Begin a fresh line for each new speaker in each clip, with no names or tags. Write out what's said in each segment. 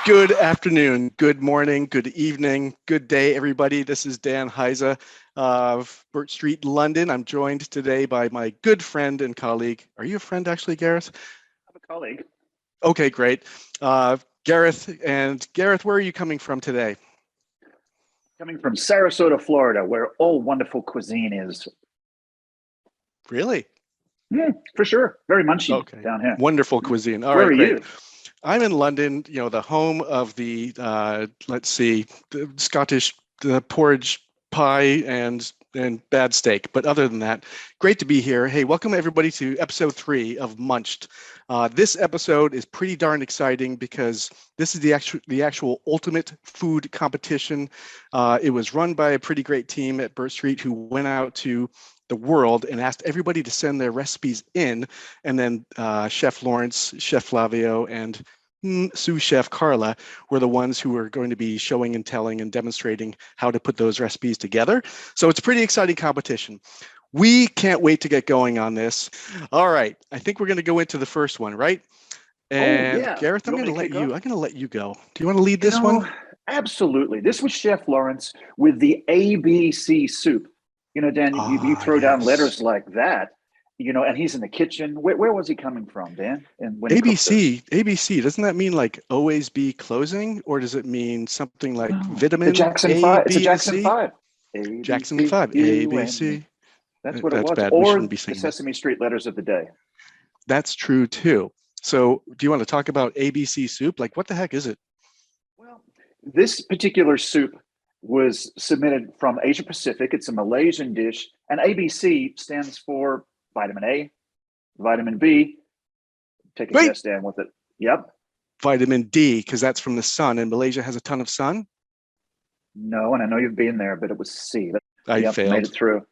Good afternoon, good morning, good evening, good day, everybody. This is Dan Heise of BirchStreet London. I'm joined today by my good friend and colleague. Are you a friend, actually, Gareth?
I'm a colleague.
Okay, great. Gareth, where are you coming from today?
Coming from Sarasota, Florida, where all wonderful cuisine is.
Really?
For sure. Very munchy down here.
Wonderful cuisine. All right, great. I'm in London, the home of the, the Scottish porridge pie and bad steak. But other than that, great to be here. Hey, welcome everybody to episode 3 of Munched. This episode is pretty darn exciting because this is the actual ultimate food competition. It was run by a pretty great team at BirchStreet who went out to the world and asked everybody to send their recipes in, and then Chef Lawrence, Chef Flavio, and sous chef Carla were the ones who were going to be showing and telling and demonstrating how to put those recipes together. So it's a pretty exciting competition. We can't wait to get going on this. All right, I think we're going to go into the first one, right? And Gareth, I'm going to let you go. Do you want to lead this one?
Absolutely. This was Chef Lawrence with the ABC soup. Dan, you throw down letters like that, and he's in the kitchen. Where was he coming from, Dan? And when
ABC, doesn't that mean like always be closing, or does it mean something like vitamin?
The Jackson 5. It's a Jackson 5.
Jackson 5, ABC.
That's what it was.
Bad.
Or the Sesame Street letters of the day.
That's true too. So do you want to talk about ABC soup? Like, what the heck is it?
Well, this particular soup was submitted from Asia Pacific. It's a Malaysian dish, and ABC stands for vitamin A, vitamin B. Take a guess, Dan, with it. Yep.
Vitamin D, because that's from the sun, and Malaysia has a ton of sun?
No, and I know you've been there, but it was C.
I failed.
Made it through.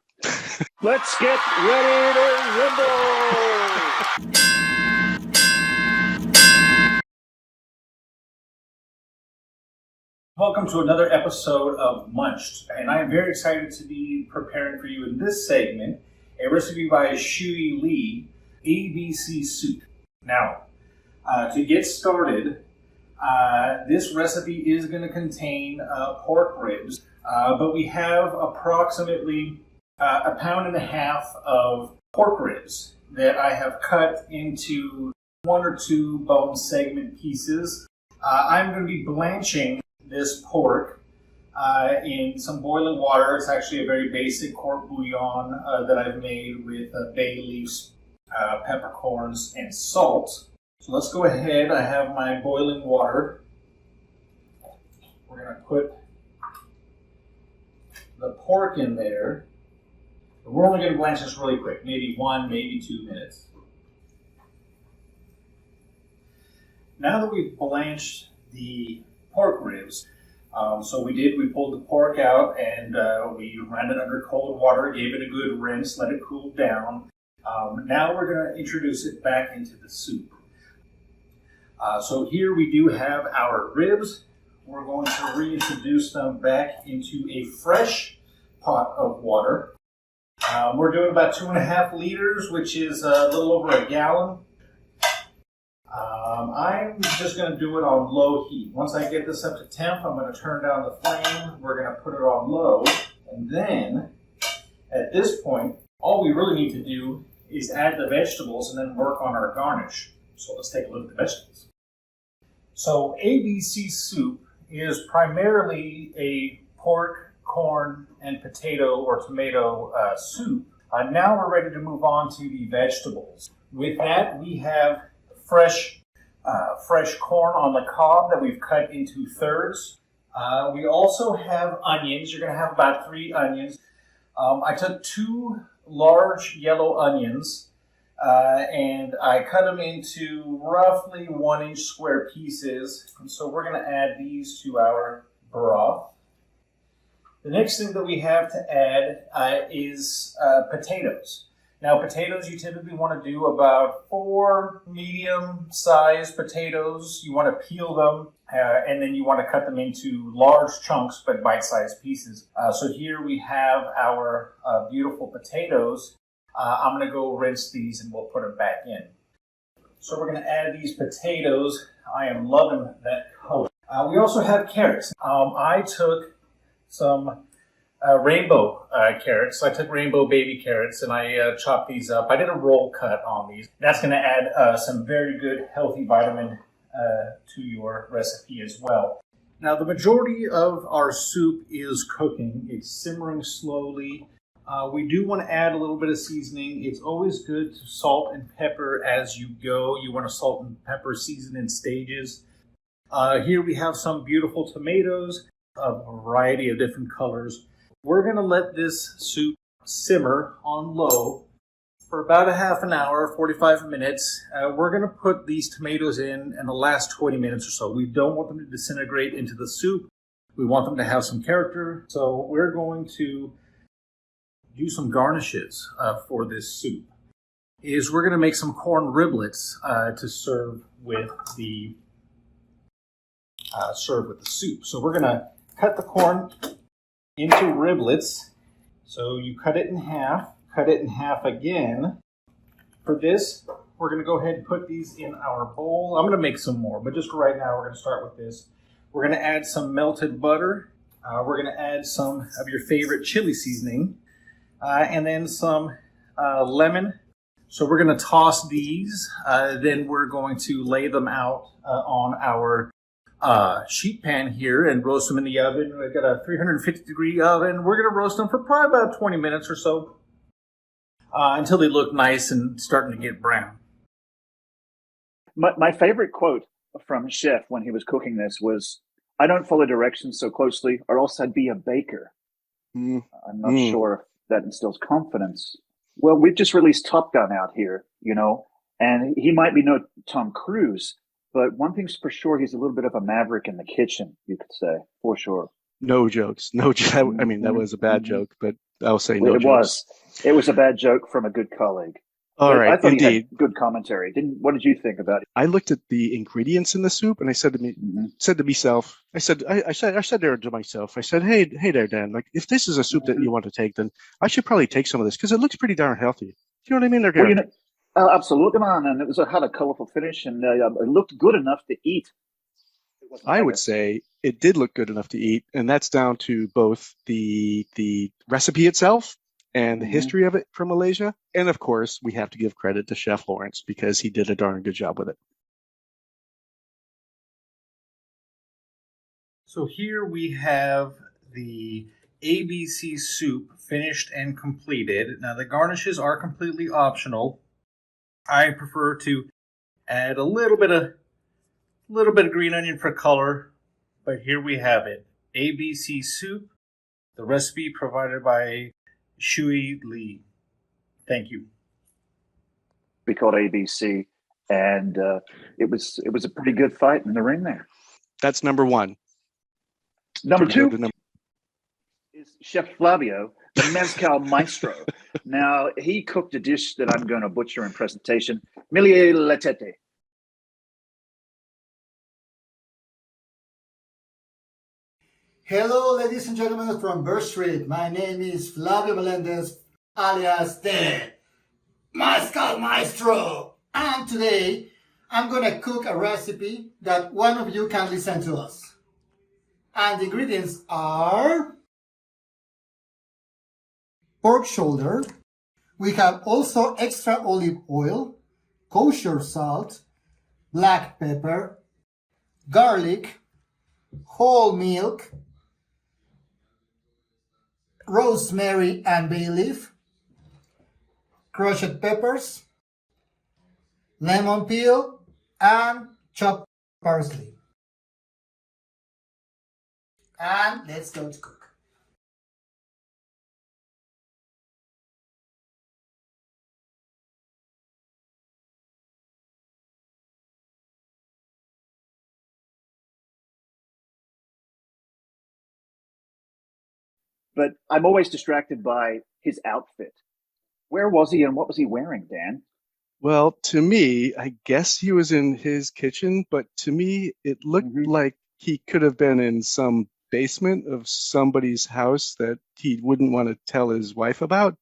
Let's get ready to rumble!
Welcome to another episode of Munched, and I am very excited to be preparing for you in this segment a recipe by Shui Lee, ABC soup. Now, to get started, this recipe is going to contain pork ribs, but we have approximately 1.5 pounds of pork ribs that I have cut into 1 or 2 bone segment pieces. I'm going to be blanching this pork in some boiling water. It's actually a very basic court bouillon that I've made with bay leaves, peppercorns, and salt. So let's go ahead. I have my boiling water. We're going to put the pork in there. We're only going to blanch this really quick, maybe 1, maybe 2 minutes. Now that we've blanched the pork ribs, we pulled the pork out and we ran it under cold water, gave it a good rinse, let it cool down. Now we're going to introduce it back into the soup. So here we do have our ribs. We're going to reintroduce them back into a fresh pot of water. We're doing about 2.5 liters, which is a little over a gallon. I'm just going to do it on low heat. Once I get this up to temp, I'm going to turn down the flame. We're going to put it on low. And then, at this point, all we really need to do is add the vegetables and then work on our garnish. So let's take a look at the vegetables. So ABC soup is primarily a pork, corn, and potato or tomato soup. Now we're ready to move on to the vegetables. With that, we have fresh corn on the cob that we've cut into thirds. We also have onions. You're going to have about 3 onions. I took 2 large yellow onions and I cut them into roughly 1-inch square pieces. And so we're going to add these to our broth. The next thing that we have to add is potatoes. Now, potatoes, you typically want to do about 4 medium-sized potatoes. You want to peel them, and then you want to cut them into large chunks, but bite-sized pieces. So here we have our beautiful potatoes. I'm going to go rinse these, and we'll put them back in. So we're going to add these potatoes. I am loving that color. We also have carrots. I took some rainbow carrots. I took rainbow baby carrots and I chopped these up. I did a roll cut on these. That's going to add some very good healthy vitamin to your recipe as well. Now the majority of our soup is cooking. It's simmering slowly. We do want to add a little bit of seasoning. It's always good to salt and pepper as you go. You want to salt and pepper season in stages. Here we have some beautiful tomatoes, a variety of different colors. We're going to let this soup simmer on low for about a half an hour, 45 minutes. We're going to put these tomatoes in the last 20 minutes or so. We don't want them to disintegrate into the soup. We want them to have some character. So we're going to do some garnishes for this soup. We're going to make some corn riblets to serve with the soup. So we're going to cut the corn into riblets. So you cut it in half again. For this, we're going to go ahead and put these in our bowl. I'm going to make some more, but just for right now, we're going to start with this. We're going to add some melted butter. We're going to add some of your favorite chili seasoning, and then some lemon. So we're going to toss these. Then we're going to lay them out on our sheet pan here and roast them in the oven. We've got a 350-degree oven. We're going to roast them for probably about 20 minutes or so until they look nice and starting to get brown.
My favorite quote from Chef when he was cooking this was, "I don't follow directions so closely or else I'd be a baker." I'm not sure if that instills confidence. Well, we've just released Top Gun out here, and he might be no Tom Cruise, but one thing's for sure, he's a little bit of a maverick in the kitchen, you could say, for sure.
No jokes. No, I mean, that was a bad joke, but I'll say no jokes.
It was a bad joke from a good colleague.
All right,
I thought
indeed.
he had good commentary. What did you think about it?
I looked at the ingredients in the soup, and I said to myself, I said there to myself, I said, hey there, Dan. Like, if this is a soup that you want to take, then I should probably take some of this because it looks pretty darn healthy. Do you know what I mean?
Absolutely, man. And it had a colorful finish, and it looked good enough to eat.
I would say it did look good enough to eat, and that's down to both the recipe itself and the history of it from Malaysia. And of course, we have to give credit to Chef Lawrence because he did a darn good job with it.
So here we have the ABC soup finished and completed. Now the garnishes are completely optional. I prefer to add a little bit of green onion for color, but here we have it. ABC soup, the recipe provided by Shui Lee. Thank you.
We called ABC, and it was a pretty good fight in the ring there.
That's number one.
Number two is Chef Flavio, the Mezcal Maestro. Now, he cooked a dish that I'm going to butcher in presentation, Mille Letete.
Hello, ladies and gentlemen from BirchStreet. My name is Flavio Melendez, alias the Mezcal Maestro. And today, I'm going to cook a recipe that one of you kindly sent to us. And the ingredients are pork shoulder. We have also extra olive oil, kosher salt, black pepper, garlic, whole milk, rosemary and bay leaf, crushed peppers, lemon peel, and chopped parsley. and let's go to cook.
But I'm always distracted by his outfit. Where was he and what was he wearing, Dan?
Well, to me, I guess he was in his kitchen, but to me, it looked
Mm-hmm.
like he could have been in some basement of somebody's house that he wouldn't want to tell his wife about.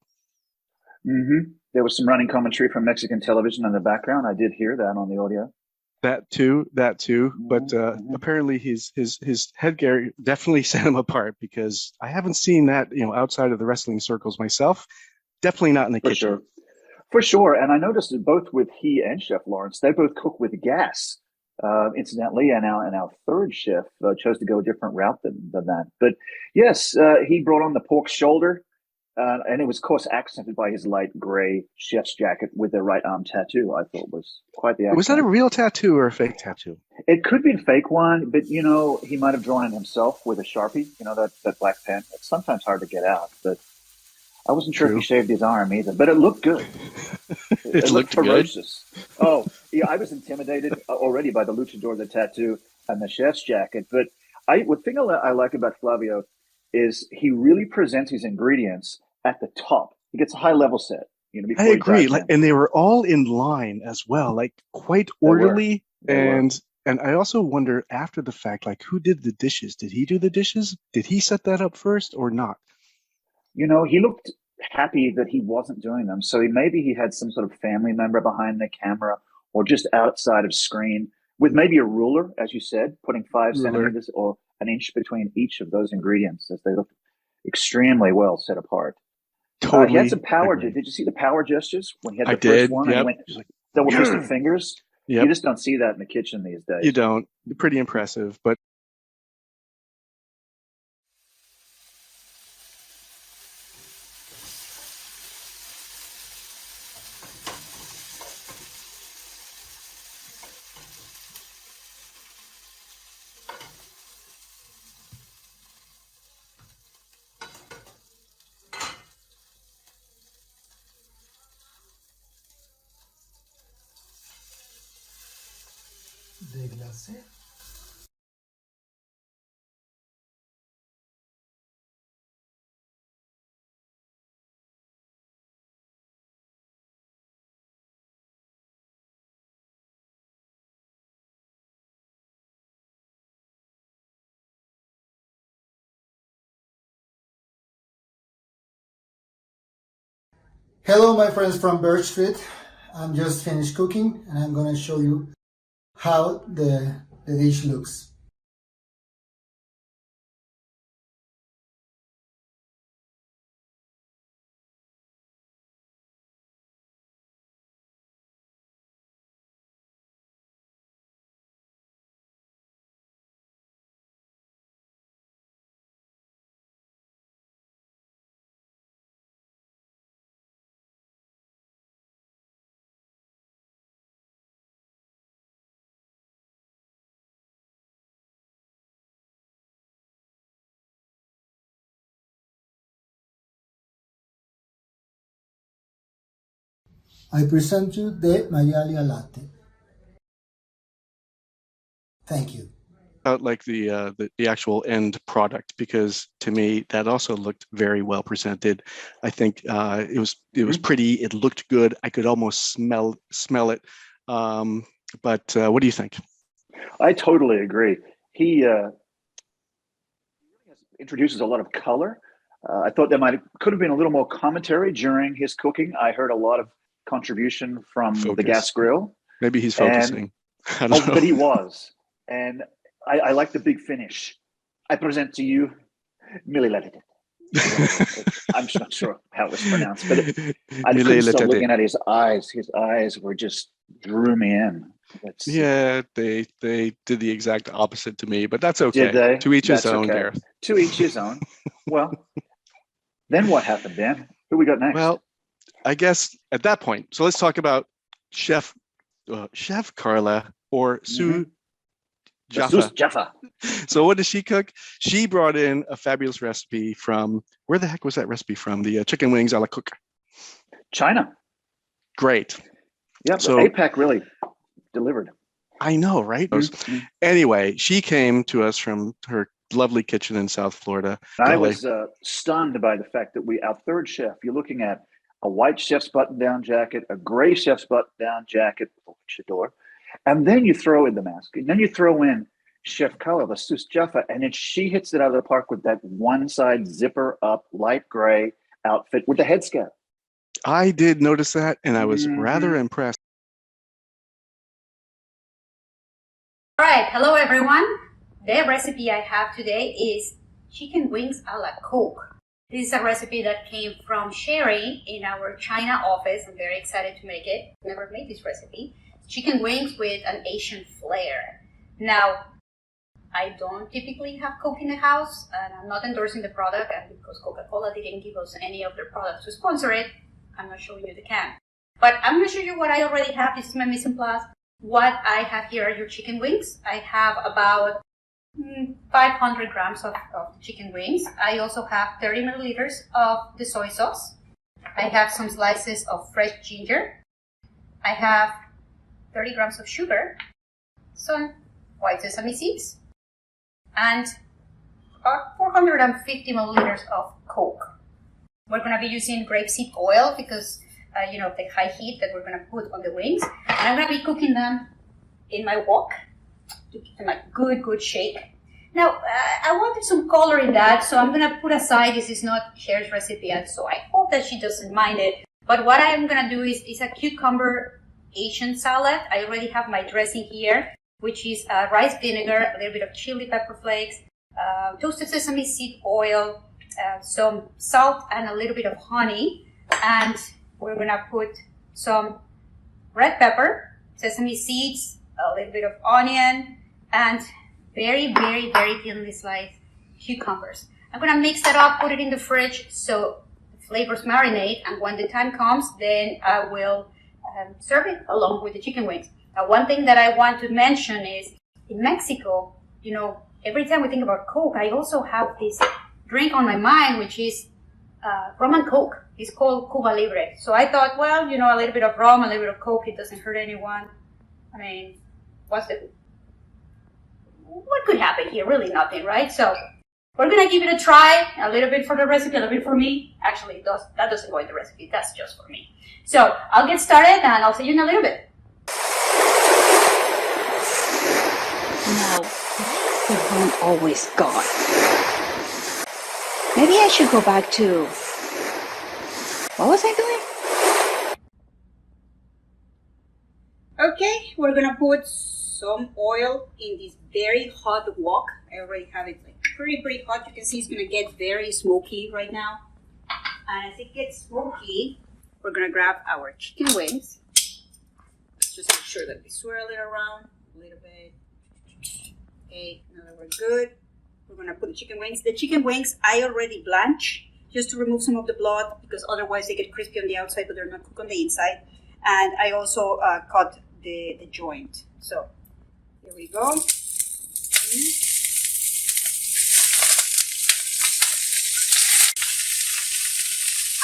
Mm-hmm. There was some running commentary from Mexican television in the background. I did hear that on the audio.
That too, that too. But
Mm-hmm.
apparently, his headgear definitely set him apart because I haven't seen that, outside of the wrestling circles myself. Definitely not in the
For
kitchen.
sure. For sure. And I noticed that both with he and Chef Lawrence, they both cook with gas. Incidentally, and our third chef chose to go a different route than that. But yes, he brought on the pork shoulder, and it was, of course, accented by his light gray chef's jacket with the right arm tattoo. I thought was quite the accent.
Was that a real tattoo or a fake tattoo?
It could be a fake one, but he might have drawn it himself with a Sharpie. That black pen. It's sometimes hard to get out, but I wasn't sure
True.
if he shaved his arm either. But it looked good.
It looked good.
Ferocious. Oh, yeah, I was intimidated already by the luchador, the tattoo, and the chef's jacket. But what thing I like about Flavio is he really presents his ingredients at the top. He gets a high level set.
I agree. And they were all in line as well, like quite orderly.
They were.
And I also wonder after the fact, like who did the dishes? Did he do the dishes? Did he set that up first or not?
He looked happy that he wasn't doing them. So maybe he had some sort of family member behind the camera or just outside of screen with maybe a ruler, as you said, putting 5 centimeters or an inch between each of those ingredients as they look extremely well set apart.
Totally.
He had some power.
Agree.
Did you see the power gestures when he had the
first
one?
Yep.
And he went double fisted fingers.
Yep.
You just don't see that in the kitchen these days.
You don't. Pretty impressive, but
Déglacé. Hello, my friends from BirchStreet. I'm just finished cooking and I'm going to show you how the dish looks. I present you the Mayalia latte. Thank you.
about like the actual end product because to me that also looked very well presented. I think it was pretty. It looked good. I could almost smell it. But what do you think?
I totally agree. He introduces a lot of color. I thought there could have been a little more commentary during his cooking. I heard a lot of contribution from the gas grill.
Maybe he's focusing. I don't know.
But he was. And I like the big finish. I present to you, Mililete. I'm not sure how it was pronounced, but I couldn't stop looking at his eyes. His eyes were just drew me in.
Yeah, they did the exact opposite to me, but that's okay.
Did they?
To each his own there.
To each his own. Well, then what happened, Dan? Who we got next?
Well, I guess at that point, so let's talk about Chef Carla or Sue
Jesus
Jaffa.
Jaffa.
So what does she cook? She brought in a fabulous recipe from, where the heck was that recipe from? The chicken wings a la cook.
China.
Great.
Yep.
So
APAC really delivered.
I know, right?
Mm-hmm.
Anyway, she came to us from her lovely kitchen in South Florida.
I was stunned by the fact that our third chef, you're looking at a white chef's button-down jacket, a gray chef's button-down jacket, chador, and then you throw in the mask, and then you throw in Chef Carla, the Sus Jaffa, and then she hits it out of the park with that one side zipper up light gray outfit with the head scarf.
I did notice that, and I was rather impressed.
All right, hello everyone. The recipe I have today is chicken wings a la Coke. This is a recipe that came from Sherry in our China office. I'm very excited to make it. Never made this recipe. Chicken wings with an Asian flair. Now, I don't typically have Coke in the house, and I'm not endorsing the product, and because Coca-Cola didn't give us any of their products to sponsor it, I'm not showing you the can. But I'm going to show you what I already have. This is my mise en place. What I have here are your chicken wings. I have about 500 grams of chicken wings. I also have 30 milliliters of the soy sauce. I have some slices of fresh ginger. I have 30 grams of sugar, some white sesame seeds, and 450 milliliters of Coke. We're going to be using grapeseed oil because the high heat that we're going to put on the wings. And I'm going to be cooking them in my wok to give them a good shake. Now, I wanted some color in that, so I'm going to put aside, this is not Cher's recipe, and so I hope that she doesn't mind it. But what I'm going to do is a cucumber Asian salad. I already have my dressing here, which is rice vinegar, a little bit of chili pepper flakes, toasted sesame seed oil, some salt, and a little bit of honey. And we're going to put some red pepper, sesame seeds, a little bit of onion, and very thinly sliced cucumbers. I'm going to mix that up, put it in the fridge so the flavors marinate, and when the time comes, then I will serve it along with the chicken wings. Now, one thing that I want to mention is in Mexico, every time we think about Coke, I also have this drink on my mind, which is rum and Coke. It's called Cuba Libre. So I thought, well, a little bit of rum, a little bit of Coke, it doesn't hurt anyone. I mean, what could happen here? Really nothing, right? So we're going to give it a try, a little bit for the recipe, a little bit for me. Actually, that doesn't go in the recipe. That's just for me. So I'll get started, and I'll see you in a little bit.
Now, why is the phone always gone? Maybe I should go back to... What was I doing?
Okay, we're going to put some oil in this very hot wok. I already have it pretty hot. You can see it's going to get very smoky right now. And as it gets smoky, we're going to grab our chicken wings. Just make sure that we swirl it around a little bit. Okay, now that we're good, we're going to put the chicken wings. The chicken wings, I already blanch just to remove some of the blood because otherwise they get crispy on the outside but they're not cooked on the inside. And I also cut the joint. So here we go.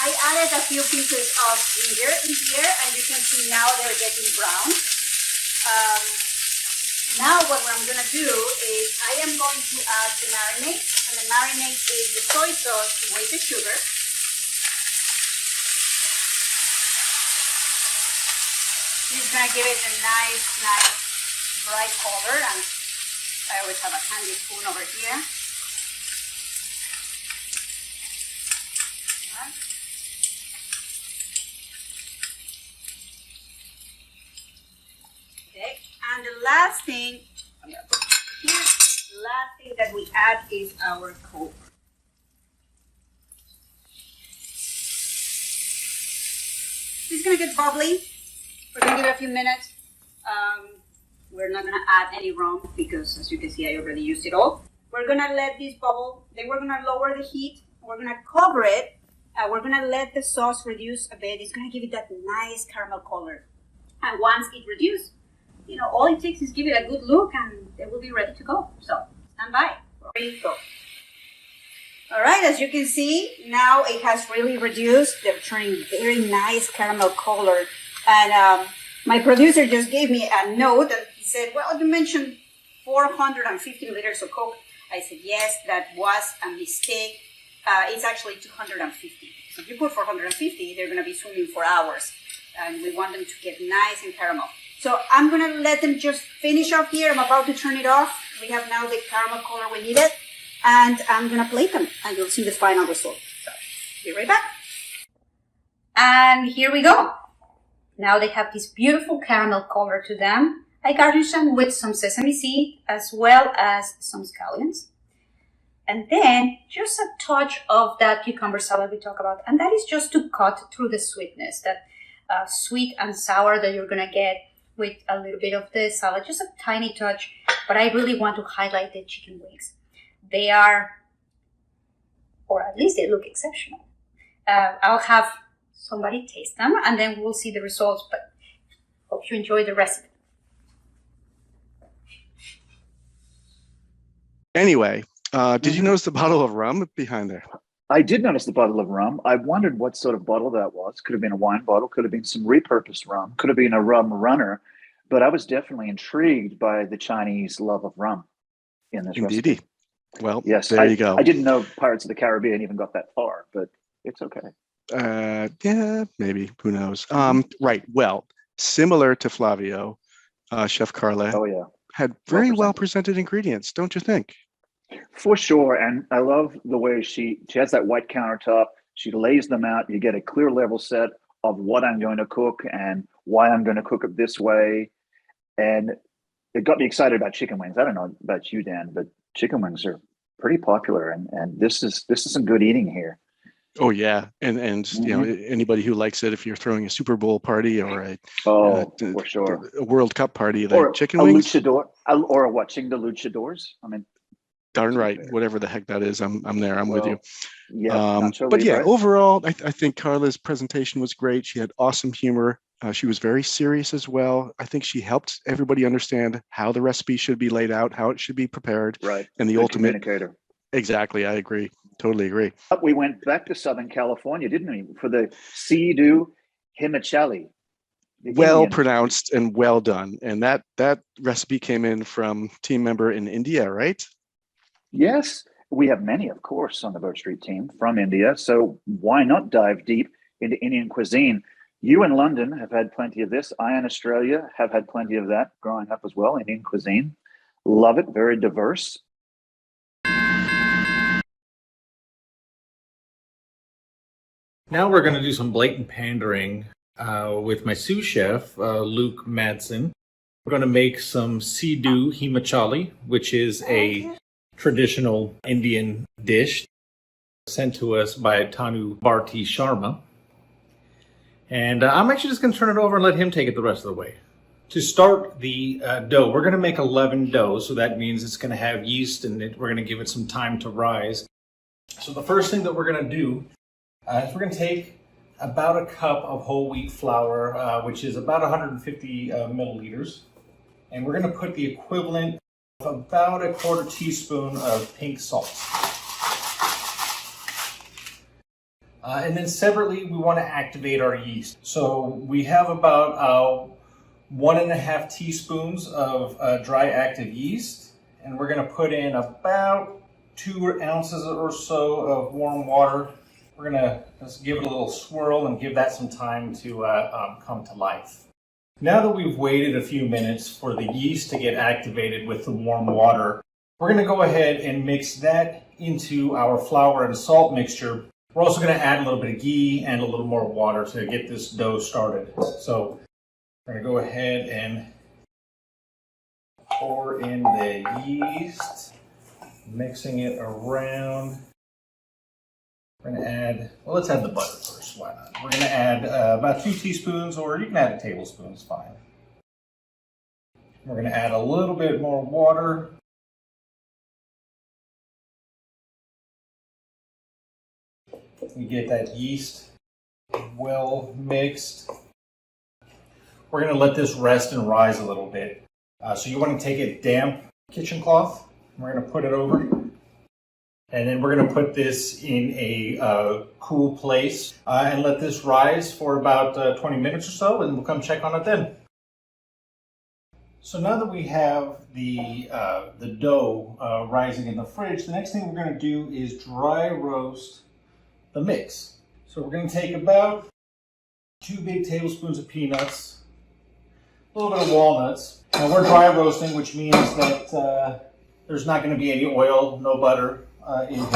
I added a few pieces of ginger in here, and you can see now they're getting brown. Now what I'm going to do is I am going to add the marinade, and the marinade is the soy sauce with the sugar. This is going to give it a nice bright color, and I always have a handy spoon over here. Okay, and the last thing, that we add is our Coke. It's going to get bubbly. We're going to give it a few minutes. We're not going to add any rum because, as you can see, I already used it all. We're going to let this bubble. Then we're going to lower the heat. We're going to cover it. We're going to let the sauce reduce a bit. It's going to give it that nice caramel color. And once it reduces, all it takes is give it a good look and they will be ready to go. So stand by. Ready to go. All right, as you can see, now it has really reduced. They're turning very nice caramel color. And my producer just gave me a note and he said, well, you mentioned 450 milliliters of Coke. I said, yes, that was a mistake. It's actually 250. So if you put 450, they're going to be swimming for hours. And we want them to get nice and caramel. So I'm going to let them just finish off here. I'm about to turn it off. We have now the caramel color we needed. And I'm going to plate them. And you'll see the final result. So be right back. And here we go. Now they have this beautiful caramel color to them. I garnish them with some sesame seed as well as some scallions. And then just a touch of that cucumber salad we talked about. And that is just to cut through the sweetness, that sweet and sour that you're going to get with a little bit of the salad. Just a tiny touch. But I really want to highlight the chicken wings. They are, or at least they look exceptional. I'll have somebody taste them and then we'll see the results. But hope you enjoy the recipe.
Anyway, did you notice the bottle of rum behind there?
I did notice the bottle of rum. I wondered what sort of bottle that was. Could have been a wine bottle, could have been some repurposed rum, could have been a rum runner. But I was definitely intrigued by the Chinese love of rum in this
Indeedy.
recipe.
Well,
yes,
there you go.
I didn't know Pirates of the Caribbean even got that far, but it's okay.
Yeah, maybe. Who knows? Right. Well, similar to Flavio, Chef Carla had very well presented ingredients, don't you think?
For sure. And I love the way she has that white countertop. She lays them out. You get a clear level set of what I'm going to cook and why I'm going to cook it this way. And it got me excited about chicken wings. I don't know about you, Dan, but chicken wings are pretty popular. And this is some good eating here.
Oh yeah, and you know, anybody who likes it, if you're throwing a Super Bowl party or
for sure,
a World Cup party, like
or
chicken
a
wings,
luchador, or watching the luchadors. I mean,
darn right, whatever the heck that is, I'm there, I'm with you.
Yeah,
but yeah, overall, I think Carla's presentation was great. She had awesome humor. She was very serious as well. I think she helped everybody understand how the recipe should be laid out, how it should be prepared,
right?
And the
Good
ultimate
communicator.
Exactly, I agree. Totally agree.
We went back to Southern California, didn't we, for the Sidhu Himachali?
Well pronounced and well done. And that recipe came in from team member in India, right?
Yes, we have many, of course, on the BirchStreet team from India. So why not dive deep into Indian cuisine? You in London have had plenty of this. I in Australia have had plenty of that growing up as well, Indian cuisine. Love it, very diverse.
Now we're going to do some blatant pandering with my sous chef, Luke Madsen. We're going to make some Sidhu Himachali, which is a traditional Indian dish sent to us by Tanu Bharti Sharma. And I'm actually just going to turn it over and let him take it the rest of the way. To start the dough, we're going to make a leavened dough, so that means it's going to have yeast in it. We're going to give it some time to rise. So the first thing that we're going to do is we're going to take about a cup of whole wheat flour, which is about 150 milliliters. And we're going to put the equivalent of about a quarter teaspoon of pink salt. And then separately, we want to activate our yeast. So we have about 1.5 teaspoons of dry active yeast. And we're going to put in about 2 ounces or so of warm water. We're going to just give it a little swirl and give that some time to come to life. Now that we've waited a few minutes for the yeast to get activated with the warm water, we're going to go ahead and mix that into our flour and salt mixture. We're also going to add a little bit of ghee and a little more water to get this dough started. So we're going to go ahead and pour in the yeast, mixing it around. We're going to add, well, let's add the butter first. Why not? We're going to add about 2 teaspoons, or you can add a tablespoon, it's fine. We're going to add a little bit more water. We get that yeast well mixed. we're going to let this rest and rise a little bit. So you want to take a damp kitchen cloth. We're going to put it over. And then we're going to put this in a cool place and let this rise for about 20 minutes or so, and we'll come check on it then. So now that we have the dough rising in the fridge, the next thing we're going to do is dry roast the mix. So we're going to take about 2 big tablespoons of peanuts, a little bit of walnuts. Now we're dry roasting, which means that there's not going to be any oil, no butter in here.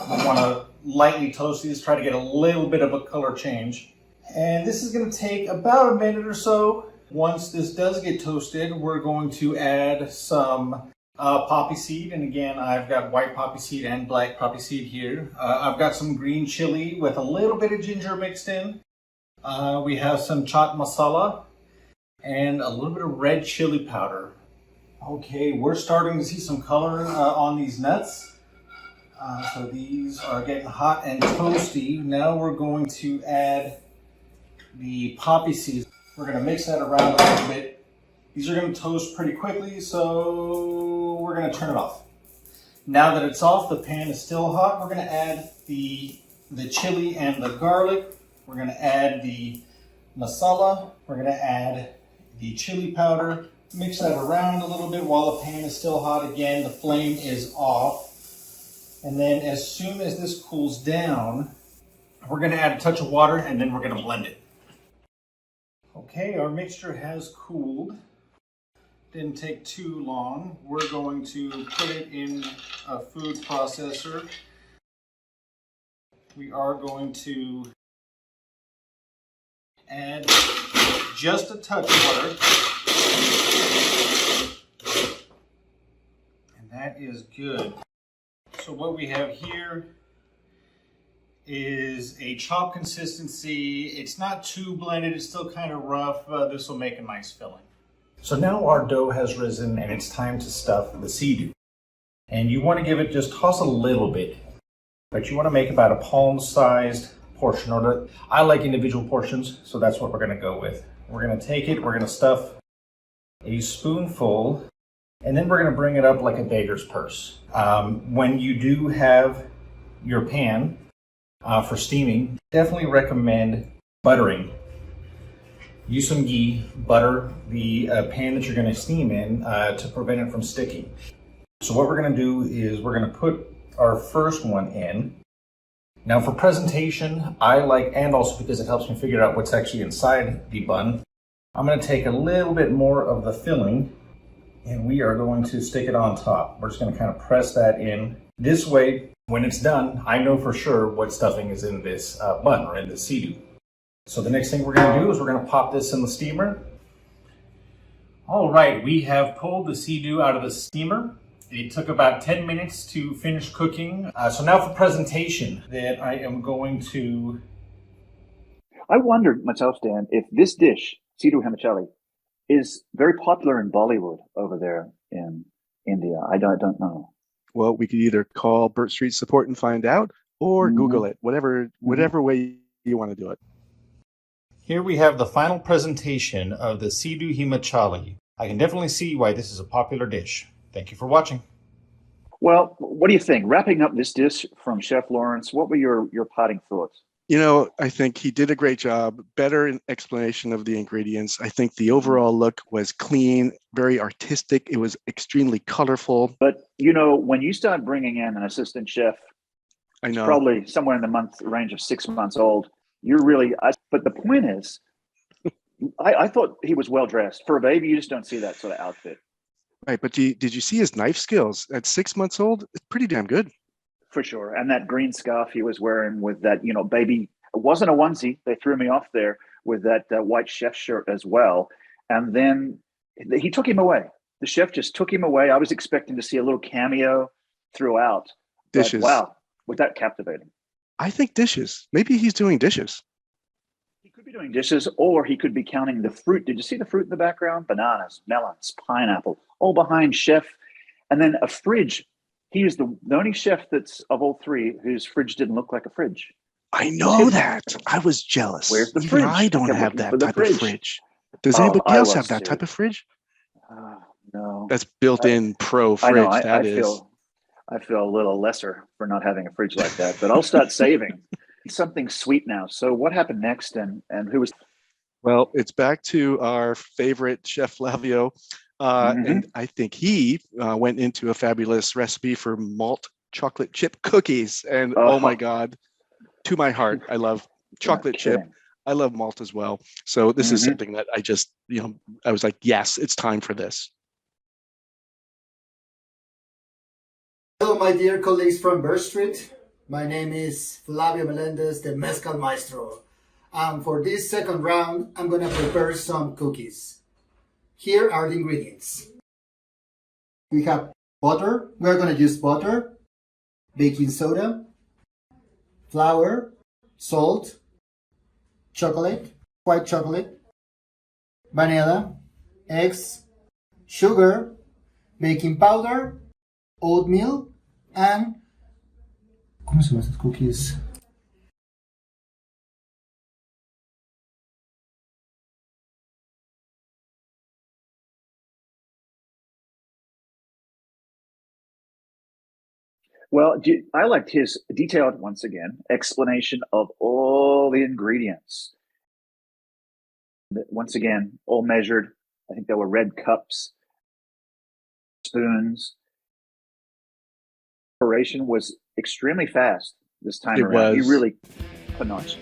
We want to lightly toast these, try to get a little bit of a color change. And this is going to take about a minute or so. Once this does get toasted, we're going to add some poppy seed. And again, I've got white poppy seed and black poppy seed here. I've got some green chili with a little bit of ginger mixed in. We have some chaat masala and a little bit of red chili powder. Okay, we're starting to see some color on these nuts. So these are getting hot and toasty. Now we're going to add the poppy seeds. We're going to mix that around a little bit. These are going to toast pretty quickly, so we're going to turn it off. Now that it's off, the pan is still hot. We're going to add the chili and the garlic. We're going to add the masala. We're going to add the chili powder. Mix that around a little bit while the pan is still hot. Again, the flame is off. And then as soon as this cools down, we're going to add a touch of water and then we're going to blend it. Okay, our mixture has cooled. Didn't take too long. We're going to put it in a food processor. We are going to add just a touch of butter. And that is good. So what we have here is a chop consistency. It's not too blended, it's still kind of rough. This will make a nice filling. So now our dough has risen and it's time to stuff the sea-doo. And you want to give it, just toss a little bit, but you want to make about a palm-sized portion. I like individual portions, so that's what we're going to go with. We're going to take it, we're going to stuff a spoonful, and then we're going to bring it up like a beggar's purse. When you do have your pan for steaming, definitely recommend buttering. Use some ghee, butter the pan that you're going to steam in to prevent it from sticking. So what we're going to do is we're going to put our first one in. Now for presentation, I like, and also because it helps me figure out what's actually inside the bun, I'm going to take a little bit more of the filling and we are going to stick it on top. We're just going to kind of press that in. This way, when it's done, I know for sure what stuffing is in this bun or in the sea-doo. So the next thing we're going to do is we're going to pop this in the steamer. All right, we have pulled the sea-doo out of the steamer. It took about 10 minutes to finish cooking. So now for presentation, that I am going to...
I wondered myself, Dan, if this dish, sea-doo himachali, is very popular in Bollywood over there in India. I don't know.
Well, we could either call BirchStreet support and find out, or Google it, whatever way you want to do it.
Here we have the final presentation of the sea-doo himachali. I can definitely see why this is a popular dish. Thank you for watching.
Well, what do you think? Wrapping up this dish from Chef Lawrence, what were your parting thoughts?
You know, I think he did a great job. Better in explanation of the ingredients. I think the overall look was clean, very artistic. It was extremely colorful.
But, you know, when you start bringing in an assistant chef,
I know,
probably somewhere in the range of 6 months old, you're really, but the point is, I thought he was well dressed. For a baby, you just don't see that sort of outfit.
Right, but did you see his knife skills? At 6 months old, it's pretty damn good.
For sure. And that green scarf he was wearing with that, you know, baby, it wasn't a onesie. They threw me off there with that white chef shirt as well. And then he took him away. The chef just took him away. I was expecting to see a little cameo throughout.
Dishes.
But wow, was that captivating.
I think dishes. Maybe he's doing dishes.
He could be doing dishes, or he could be counting the fruit. Did you see the fruit in the background? Bananas, melons, pineapple, all behind chef. And then a fridge. He is the only chef that's of all three whose fridge didn't look like a fridge.
I know that. I was jealous.
Where's the
Even
fridge?
I don't
kept
have
looking
that
for the
type of fridge. Does
Oh,
anybody
I
else
love
have that
soup.
type of fridge?
No,
That's built-in pro
I know.
fridge. That is.
I feel a little lesser for not having a fridge like that, but I'll start saving. Something sweet now. So what happened next, and who was?
Well, it's back to our favorite Chef Flavio. And I think he went into a fabulous recipe for malt chocolate chip cookies. And oh my God, to my heart, I love chocolate chip. I love malt as well. So this is something that I just, I was like, yes, it's time for this.
Hello, my dear colleagues from BirchStreet. My name is Flavio Melendez, the Mezcal Maestro. And for this second round, I'm going to prepare some cookies. Here are the ingredients. We have butter. We're going to use butter, baking soda, flour, salt, chocolate, white chocolate, vanilla, eggs, sugar, baking powder, oatmeal, and ¿cómo se llaman estas cookies?
Well, I liked his detailed, once again, explanation of all the ingredients. Once again, all measured. I think there were red cups, spoons. Preparation was extremely fast this time around. He really panache.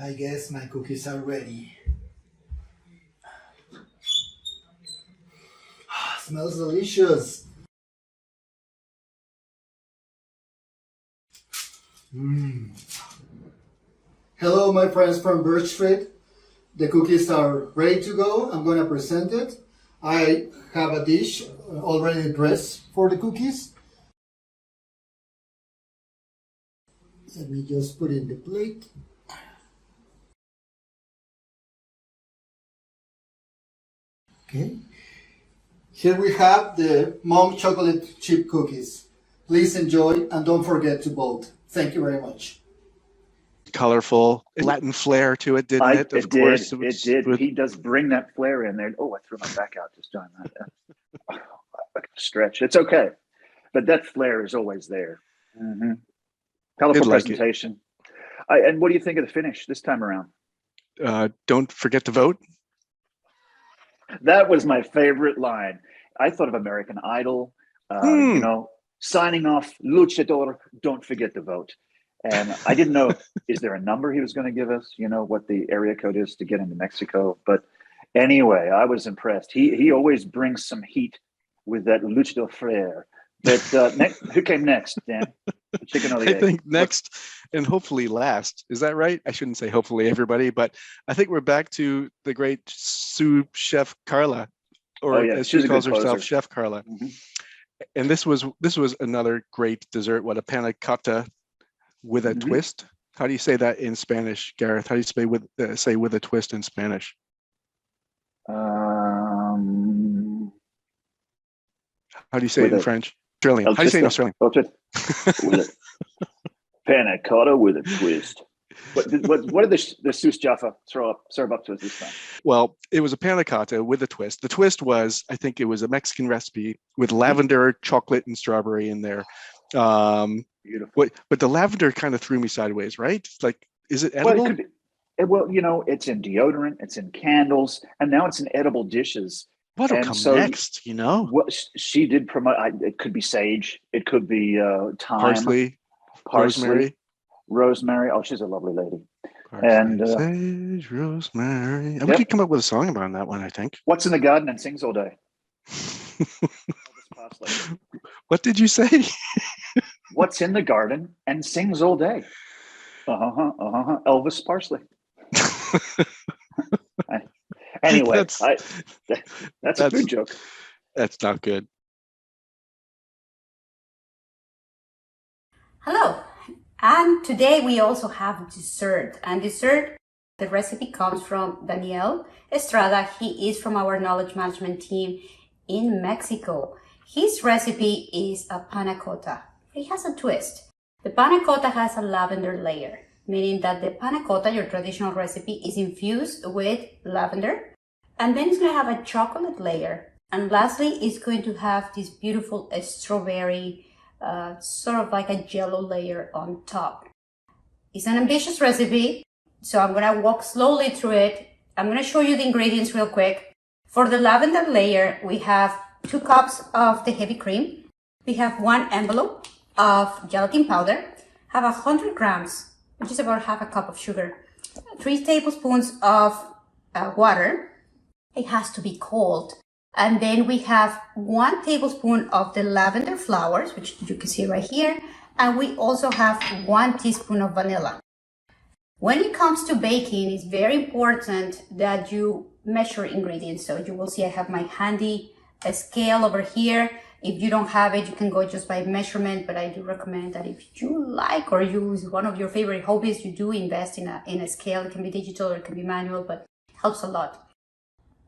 I guess my cookies are ready. Smells delicious. Hello, my friends from BirchStreet. The cookies are ready to go. I'm going to present it. I have a dish already dressed for the cookies. Let me just put in the plate. Okay. Here we have the Munched chocolate chip cookies. Please enjoy and don't forget to vote. Thank you very much.
colorful
Latin flair to it, didn't it?
Of course, it did. He does bring that flair in there. Oh, I threw my back out just doing that. Stretch. It's okay, but that flair is always there. Mm-hmm. Colorful presentation. And what do you think of the finish this time around?
Don't forget to vote.
That was my favorite line. I thought of American Idol. You know, signing off, luchador, don't forget to vote. And I didn't know, is there a number he was going to give us? You know, what the area code is to get into Mexico. But anyway, I was impressed. He always brings some heat with that luchador flair. But who came next, Dan? The chicken or the egg?
I think next and hopefully last. Is that right? I shouldn't say hopefully everybody, but I think we're back to the great sous chef Carla, or as she calls herself, Chef Carla. Mm-hmm. And this was another great dessert. What, a panna cotta with a twist? How do you say that in Spanish, Gareth? How do you say with a twist in Spanish?
How
do you say it in French? Australian. How do you say it in Australian?
Panna cotta with a twist. What did the Sous Jaffa serve up to us this time?
Well, it was a panna cotta with a twist. The twist was, I think it was a Mexican recipe with lavender, chocolate, and strawberry in there.
Beautiful.
But the lavender kind of threw me sideways, right? It's like, is it
Well,
edible?
it could be. It's in deodorant, it's in candles, and now it's in edible dishes.
What'll
And
come
so
next, you know?
what she did promote, it could be sage, it could be thyme,
Parsley,
rosemary. Oh, she's a lovely lady.
parsley,
And
sage, rosemary. And we
yep.
could come up with a song about that one, I think.
What's in the garden and sings all day? Parsley.
What did you say?
What's in the garden and sings all day? Elvis Parsley. Anyway, that's a food joke.
That's not good.
Hello, and today we also have dessert. And dessert, the recipe comes from Daniel Estrada. He is from our knowledge management team in Mexico. His recipe is a panna cotta. It has a twist. The panna cotta has a lavender layer, meaning that the panna cotta, your traditional recipe, is infused with lavender, and then it's going to have a chocolate layer. And lastly, it's going to have this beautiful strawberry, sort of like a jello layer on top. It's an ambitious recipe, so I'm going to walk slowly through it. I'm going to show you the ingredients real quick. For the lavender layer, we have 2 cups of the heavy cream. We have 1 envelope of gelatin powder, have 100 grams, which is about half a cup of sugar, 3 tablespoons of water. It has to be cold. And then we have 1 tablespoon of the lavender flowers, which you can see right here. And we also have 1 teaspoon of vanilla. When it comes to baking, it's very important that you measure ingredients. So you will see I have my handy scale over here. If you don't have it, you can go just by measurement, but I do recommend that if you like or use one of your favorite hobbies, you do invest in a scale. It can be digital or it can be manual, but it helps a lot.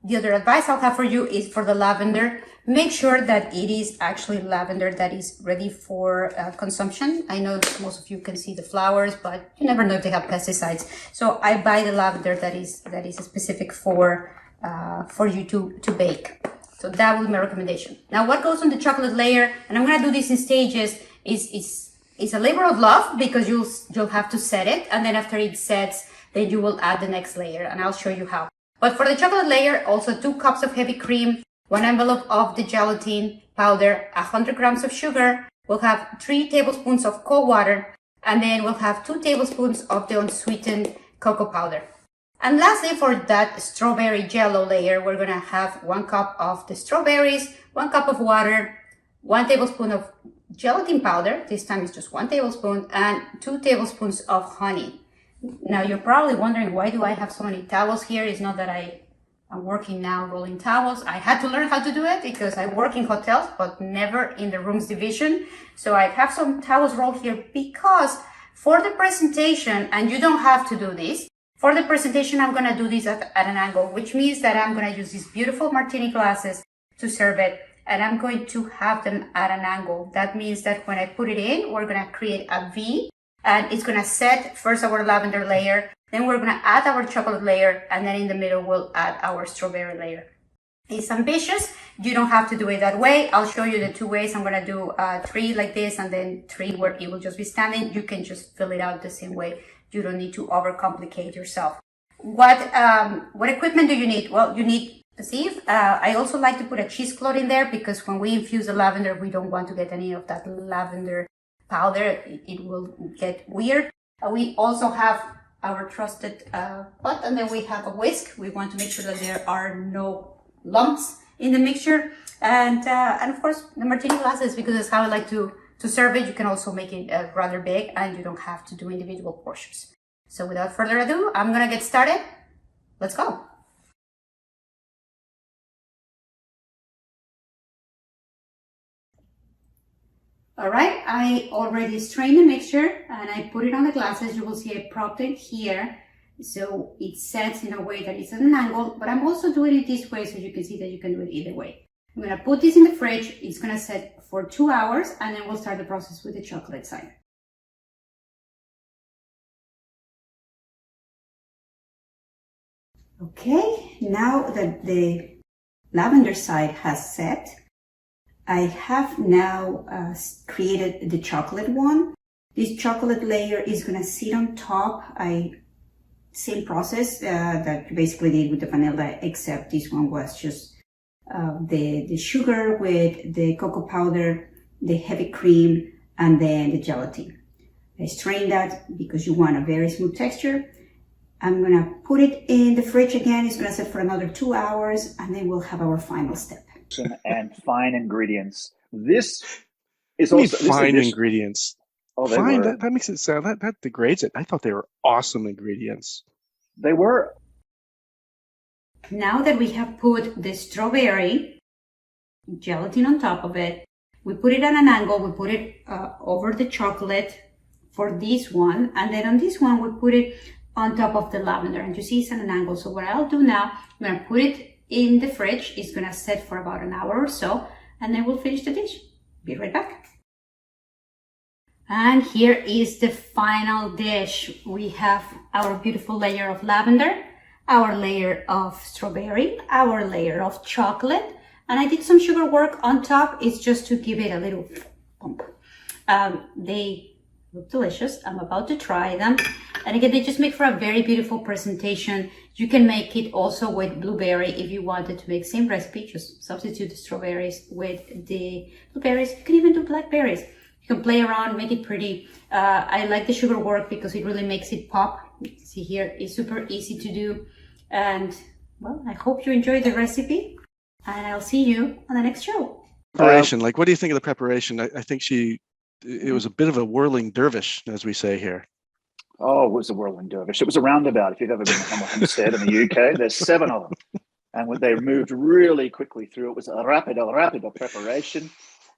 The other advice I'll have for you is for the lavender, make sure that it is actually lavender that is ready for consumption. I know most of you can see the flowers, but you never know if they have pesticides. So I buy the lavender that is specific for you to bake. So that will be my recommendation. Now, what goes on the chocolate layer, and I'm going to do this in stages, is a labor of love because you'll have to set it, and then after it sets, then you will add the next layer, and I'll show you how. But for the chocolate layer, also 2 cups of heavy cream, 1 envelope of the gelatin powder, 100 grams of sugar. We'll have 3 tablespoons of cold water, and then we'll have 2 tablespoons of the unsweetened cocoa powder. And lastly, for that strawberry jello layer, we're going to have 1 cup of the strawberries, 1 cup of water, 1 tablespoon of gelatin powder. This time it's just 1 tablespoon, and 2 tablespoons of honey. Now, you're probably wondering, why do I have so many towels here? It's not that I'm working now rolling towels. I had to learn how to do it because I work in hotels, but never in the rooms division. So I have some towels rolled here because for the presentation, and you don't have to do this, for the presentation, I'm going to do this at an angle, which means that I'm going to use these beautiful martini glasses to serve it, and I'm going to have them at an angle. That means that when I put it in, we're going to create a V, and it's going to set first our lavender layer, then we're going to add our chocolate layer, and then in the middle, we'll add our strawberry layer. It's ambitious. You don't have to do it that way. I'll show you the 2 ways. I'm going to do 3 like this, and then 3 where it will just be standing. You can just fill it out the same way. You don't need to overcomplicate yourself. What equipment do you need? Well, you need a sieve. I also like to put a cheesecloth in there because when we infuse the lavender, we don't want to get any of that lavender powder. It will get weird. We also have our trusted pot, and then we have a whisk. We want to make sure that there are no lumps in the mixture, and of course the martini glasses, because that's how I like to serve it. You can also make it rather big, and you don't have to do individual portions. So without further ado, I'm gonna get started. Let's go. All right, I already strained the mixture and I put it on the glasses. You will see I propped it here, so it sets in a way that it's at an angle, but I'm also doing it this way so you can see that you can do it either way. I'm gonna put this in the fridge. It's gonna set for 2 hours, and then we'll start the process with the chocolate side. Okay, now that the lavender side has set, I have now created the chocolate one. This chocolate layer is going to sit on top. Same process that you basically did with the vanilla, except this one was just the sugar with the cocoa powder, the heavy cream, and then the gelatin. I strained that because you want a very smooth texture. I'm gonna put it in the fridge again. It's gonna sit for another 2 hours, and then we'll have our final step.
And fine ingredients. This is
I mean,
also
fine ingredients.
Oh, they
Fine.
were.
That makes it sound that degrades it. I thought they were awesome ingredients.
They were.
Now that we have put the strawberry gelatin on top of it, we put it at an angle. We put it over the chocolate for this one, and then on this one we put it on top of the lavender, and you see it's at an angle. So what I'll do now, I'm gonna put it in the fridge. It's gonna set for about an hour or so, and then we'll finish the dish. Be right back. And here is the final dish. We have our beautiful layer of lavender, our layer of strawberry, our layer of chocolate, and I did some sugar work on top. It's just to give it a little pump. They look delicious. I'm about to try them. And again, they just make for a very beautiful presentation. You can make it also with blueberry if you wanted to make same recipe, just substitute the strawberries with the blueberries. You can even do blackberries. You can play around, make it pretty. I like the sugar work because it really makes it pop. You can see here, it's super easy to do. And well, I hope you enjoyed the recipe, and I'll see you on the next show.
Preparation, like, what do you think of the preparation? I think it was a bit of a whirling dervish, as we say here.
Oh, it was a whirling dervish. It was a roundabout. If you've ever been to Hampstead in the UK, there's 7 of them. And they moved really quickly through. It was a rapido preparation.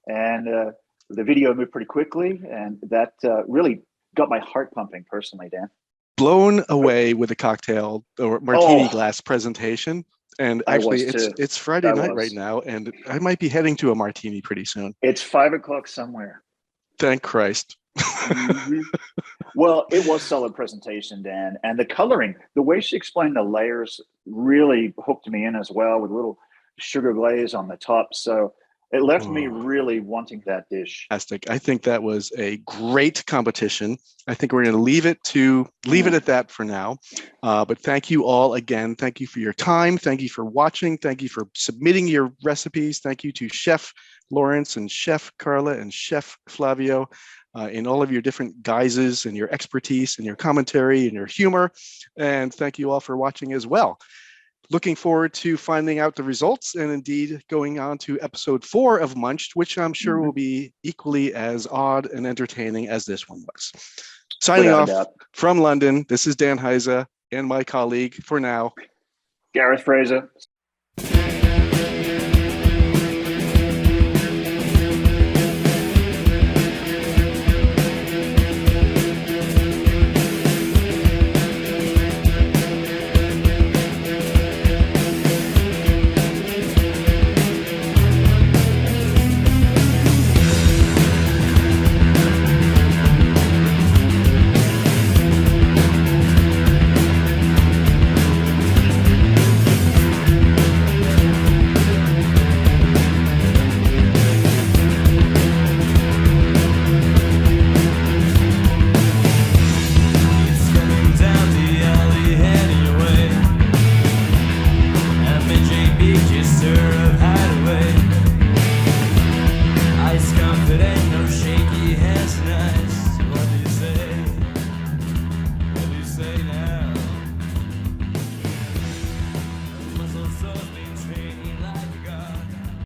And the video moved pretty quickly. And that really got my heart pumping personally, Dan.
Blown away with the cocktail or martini glass presentation. And actually, it's Friday night right now, and I might be heading to a martini pretty soon.
It's 5 o'clock somewhere.
Thank Christ.
Mm-hmm. Well, it was solid presentation, Dan, and the coloring, the way she explained the layers really hooked me in as well, with a little sugar glaze on the top. So it left me really wanting that dish.
Fantastic. I think that was a great competition. I think we're going to leave it at that for now. But thank you all again. Thank you for your time. Thank you for watching. Thank you for submitting your recipes. Thank you to Chef Lawrence and Chef Carla and Chef Flavio in all of your different guises and your expertise and your commentary and your humor. And thank you all for watching as well. Looking forward to finding out the results and indeed going on to episode 4 of Munched, which I'm sure will be equally as odd and entertaining as this one was. Signing off from London, this is Dan Heise and my colleague for now,
Gareth Fraser.